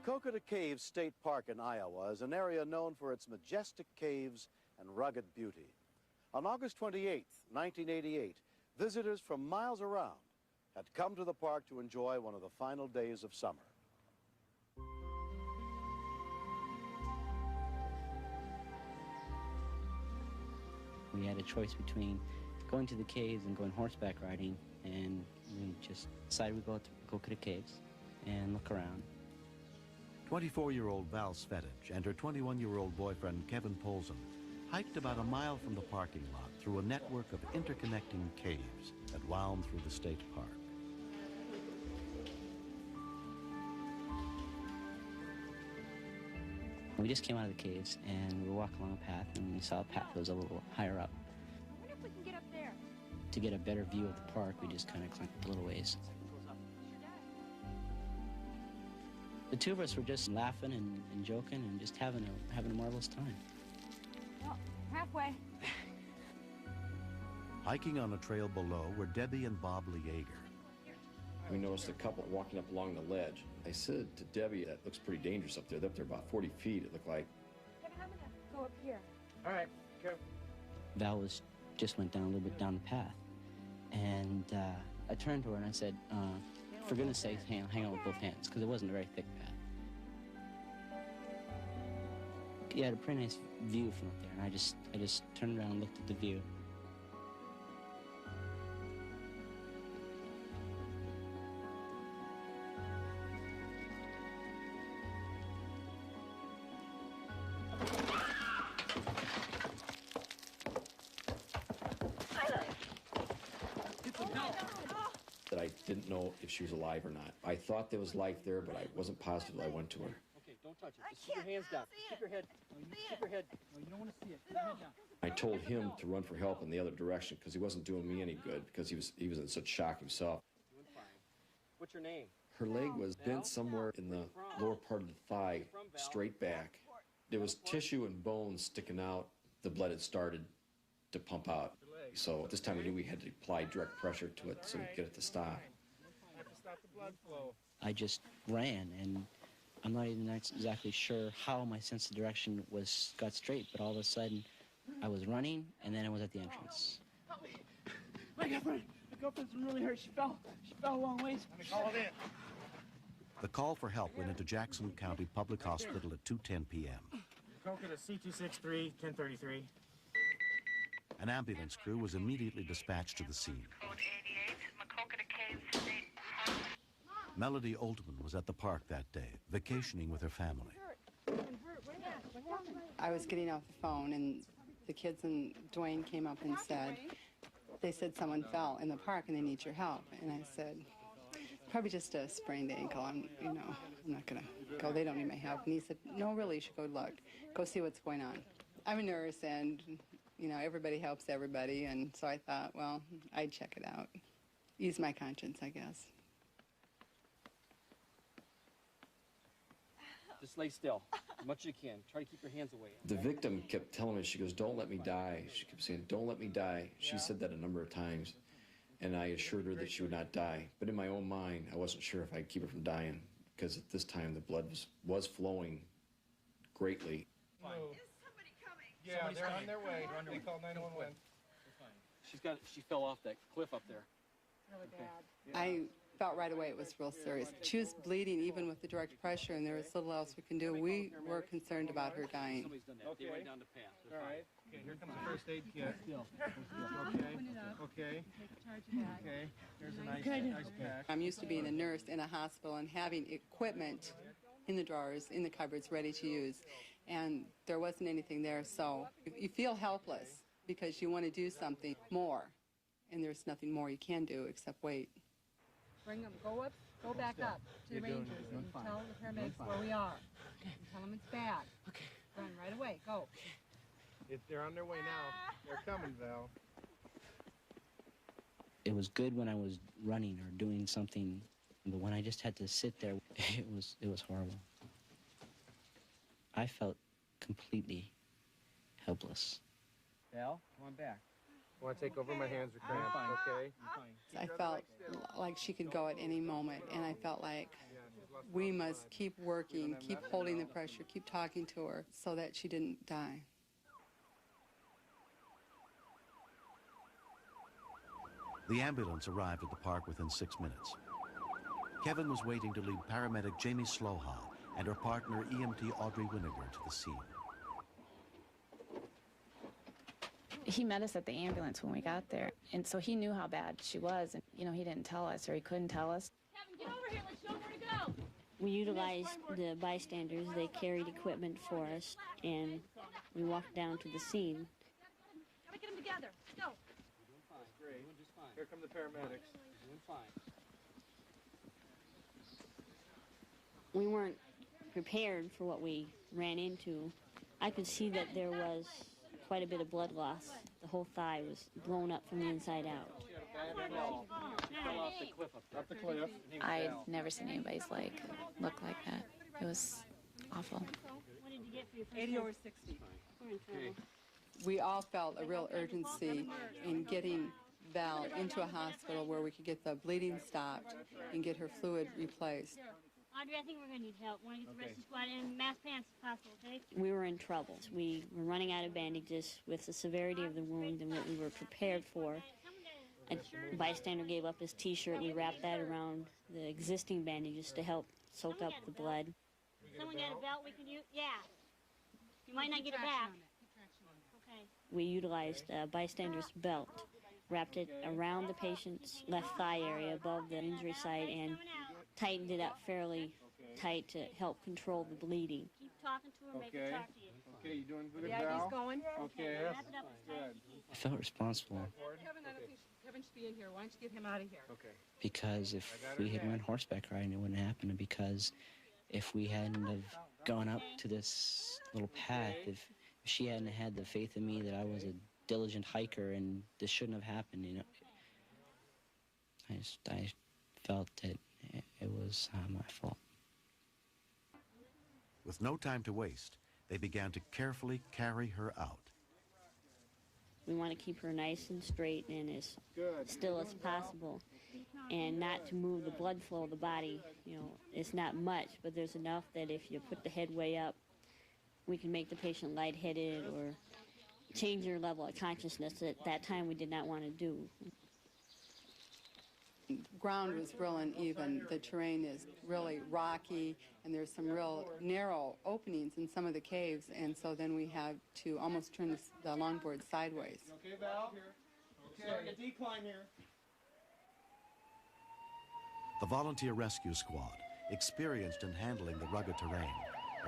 Maquoketa Caves State Park in Iowa is an area known for its majestic caves and rugged beauty. On August 28, 1988, visitors from miles around had come to the park to enjoy one of the final days of summer. We had a choice between going to the caves and going horseback riding, and we just decided we'd go to Maquoketa Caves and look around. 24-year-old Val Svetich and her 21-year-old boyfriend Kevin Polson hiked about a mile from the parking lot through a network of interconnecting caves that wound through the state park. We just came out of the caves and we were walking along a path, and we saw a path that was a little higher up. I wonder if we can get up there. To get a better view of the park, we just kind of climbed a little ways. The two of us were just laughing and joking and just having a marvelous time. Well, halfway. Hiking on a trail below were Debbie and Bob Leager. We noticed a couple walking up along the ledge. I said to Debbie, that looks pretty dangerous up there. They're up there about 40 feet, it looked like. Kevin, I'm gonna go up here. All right, go. Val just went down a little bit down the path. And I turned to her and I said, for goodness sakes, hang on with both hands, because it wasn't a very thick path. You had a pretty nice view from up there, and I just turned around and looked at the view. That I didn't know if she was alive or not. I thought there was life there, but I wasn't positive. I went to her. Okay, don't touch it. Just keep your hands down. Keep your head. No, you keep your head. No, you don't want to see it. Keep your head down. I told him to run for help in the other direction because he wasn't doing me any good because he was in such shock himself. Doing fine. What's your name? Her leg was bent somewhere in the lower part of the thigh, straight back. There was tissue and bones sticking out. The blood had started to pump out. So at this time we knew we had to apply direct pressure to it so we could get it to stop. Have to stop the blood flow. I just ran, and I'm not even exactly sure how my sense of direction got straight, but all of a sudden I was running, and then I was at the entrance. Help me. My girlfriend's been really hurt. She fell a long ways. Let me call it in. The call for help went into Jackson County Public Hospital at 2:10 p.m. Maquoketa C263, 1033. An ambulance crew was immediately dispatched to the scene. Code 88, Maquoketa Caves State Park. Melody Oltman was at the park that day, vacationing with her family. I was getting off the phone, and the kids and Dwayne came up and they said someone fell in the park and they need your help. And I said, probably just a sprained ankle. I'm not gonna go. They don't need my help. And he said, no, really, you should go look. Go see what's going on. I'm a nurse, and everybody helps everybody, and so I thought, well, I'd check it out. Ease my conscience, I guess. Just lay still as much as you can. Try to keep your hands away. The victim kept telling me, she goes, don't let me die. She kept saying, don't let me die. She said that a number of times, and I assured her that she would not die. But in my own mind, I wasn't sure if I'd keep her from dying, because at this time the blood was flowing greatly. Fine. Is somebody coming? Yeah, they're on their way. They called 911. She fell off that cliff up there. Really bad. I felt right away it was real serious. She was bleeding even with the direct pressure, and there was little else we can do. We were concerned about her dying. Somebody's done that. Okay. They went down the path. All right. Okay, here comes the first aid kit. Okay. Okay. There's a nice pack. I'm used to being a nurse in a hospital and having equipment in the drawers, in the cupboards, ready to use. And there wasn't anything there, so you feel helpless because you want to do something more. And there's nothing more you can do except wait. Bring them. Go back up to the rangers and tell the paramedics where we are. Okay. And tell them it's bad. Okay. Run right away. Go. They're on their way now. They're coming, Val. It was good when I was running or doing something, but when I just had to sit there, it was horrible. I felt completely helpless. Val, come on back. I want to take over, my hands are cramped, okay? I felt like she could go at any moment, and I felt like we must keep working, keep holding the pressure, keep talking to her so that she didn't die. The ambulance arrived at the park within 6 minutes. Kevin was waiting to lead paramedic Jamie Sloha and her partner EMT Audrey Winiger to the scene. He met us at the ambulance when we got there, and so he knew how bad she was, and he didn't tell us, or he couldn't tell us. Kevin, get over here, let's show him where to go. We utilized the bystanders. They carried equipment for us, and we walked down to the scene. Gotta get them together. Go. Doing fine. Great. Doing just fine. Here come the paramedics. Doing fine. We weren't prepared for what we ran into. I could see that there was quite a bit of blood loss. The whole thigh was blown up from the inside out. Up the cliff. I'd never seen anybody's leg look like that. It was awful. What did you get for your 80 over 60. We're in trouble. We all felt a real urgency in getting Val into a hospital where we could get the bleeding stopped and get her fluid replaced. Audrey, I think we're going to need help. Want to get the rescue squad in mass pants if possible, okay? We were in trouble. We were running out of bandages with the severity of the wound and what we were prepared for. A bystander gave up his T-shirt. We wrapped that around the existing bandages to help soak up the blood. Someone got a belt we can use? Yeah. You might not get it back. Okay. We utilized a bystander's belt, wrapped it around the patient's left thigh area above the injury site, and tightened it up fairly tight to help control the bleeding. Keep talking to her, make her talk to you. Okay, you doing good, The IV's going. Okay, Wrap it up as tight as you can. I felt responsible Kevin, I don't think Kevin should be in here. Why don't you get him out of here? Okay. because if we had went horseback riding, it wouldn't happen. And because if we hadn't have gone up to this little path, if she hadn't had the faith in me that I was a diligent hiker and this shouldn't have happened, I felt that it was my fault. With no time to waste, they began to carefully carry her out. We want to keep her nice and straight and as still as possible, and not to move the blood flow of the body. It's not much, but there's enough that if you put the head way up, we can make the patient lightheaded or change their level of consciousness. At that time, we did not want to do. The ground was real uneven. The terrain is really rocky, and there's some real narrow openings in some of the caves, and so then we had to almost turn the longboard sideways. Okay, Val? Okay, a decline here. The volunteer rescue squad, experienced in handling the rugged terrain,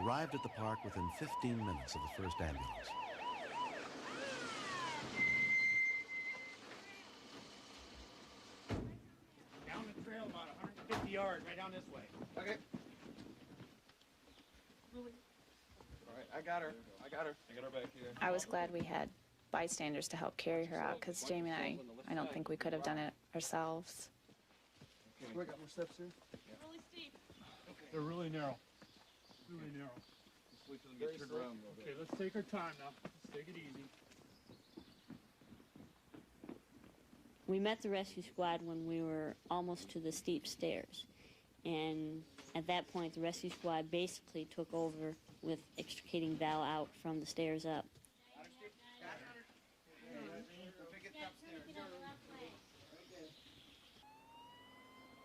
arrived at the park within 15 minutes of the first ambulance. Down the trail about 150 yards, right down this way. Okay. All right, I got her. I got her back here. I was glad we had bystanders to help carry her out, because Jamie and I don't think we could have done it ourselves. Okay. We got more steps here? Really steep. They're really narrow. Really narrow. Let's wait till we get turned around a little bit. Okay, let's take our time now. Let's take it easy. We met the rescue squad when we were almost to the steep stairs, and at that point the rescue squad basically took over with extricating Val out from the stairs up.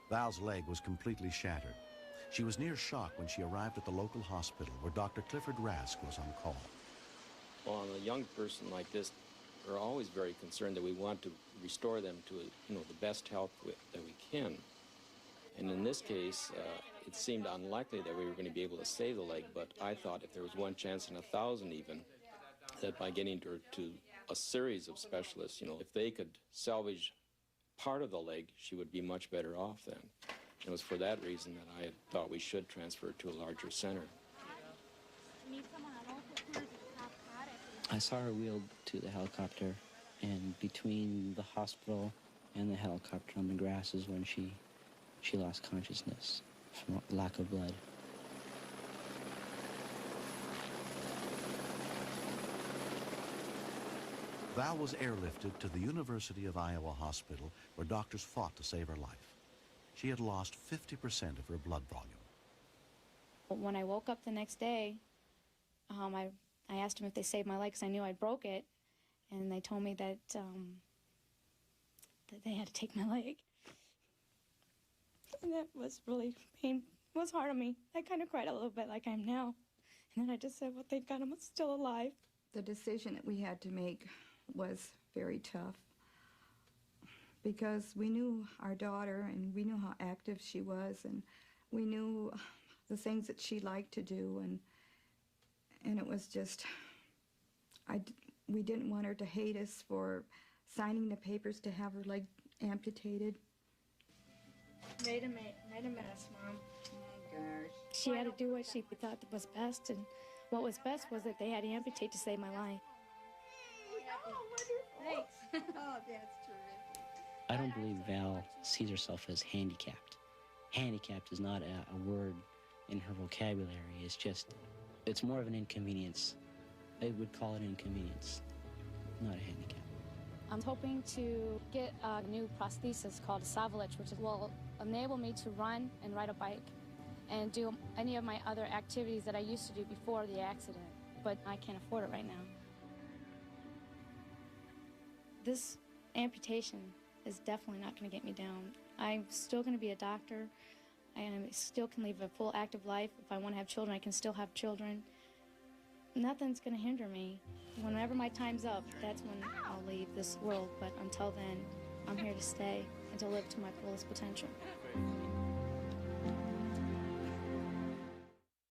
Val's leg was completely shattered. She was near shock when she arrived at the local hospital where Dr. Clifford Rask was on call. Well, on a young person like this, we're always very concerned that we want to restore them to the best health that we can. And in this case, it seemed unlikely that we were going to be able to save the leg, but I thought if there was one chance in 1,000 even, that by getting her to a series of specialists, if they could salvage part of the leg, she would be much better off then. It was for that reason that I thought we should transfer to a larger center. I saw her wheeled to the helicopter, and between the hospital and the helicopter on the grass is when she lost consciousness from lack of blood. Val was airlifted to the University of Iowa Hospital, where doctors fought to save her life. She had lost 50% of her blood volume. When I woke up the next day, I asked them if they saved my leg because I knew I broke it, and they told me that they had to take my leg. And that was really was hard on me. I kind of cried a little bit like I am now. And then I just said, well, thank God I'm still alive. The decision that we had to make was very tough because we knew our daughter and we knew how active she was and we knew the things that she liked to do, and it was just, we didn't want her to hate us for signing the papers to have her leg amputated. Made a mess, Mom. Oh, gosh. She had to do what she thought was best, and what was best was that they had to amputate to save my life. Thanks. Oh, that's terrific. I don't believe Val sees herself as handicapped. Handicapped is not a word in her vocabulary. It's more of an inconvenience. I would call it an inconvenience, not a handicap. I'm hoping to get a new prosthesis called a Savalich, which will enable me to run and ride a bike and do any of my other activities that I used to do before the accident, but I can't afford it right now. This amputation is definitely not going to get me down. I'm still going to be a doctor. I still can live a full active life. If I want to have children, I can still have children. Nothing's going to hinder me. Whenever my time's up, that's when I'll leave this world. But until then, I'm here to stay and to live to my fullest potential.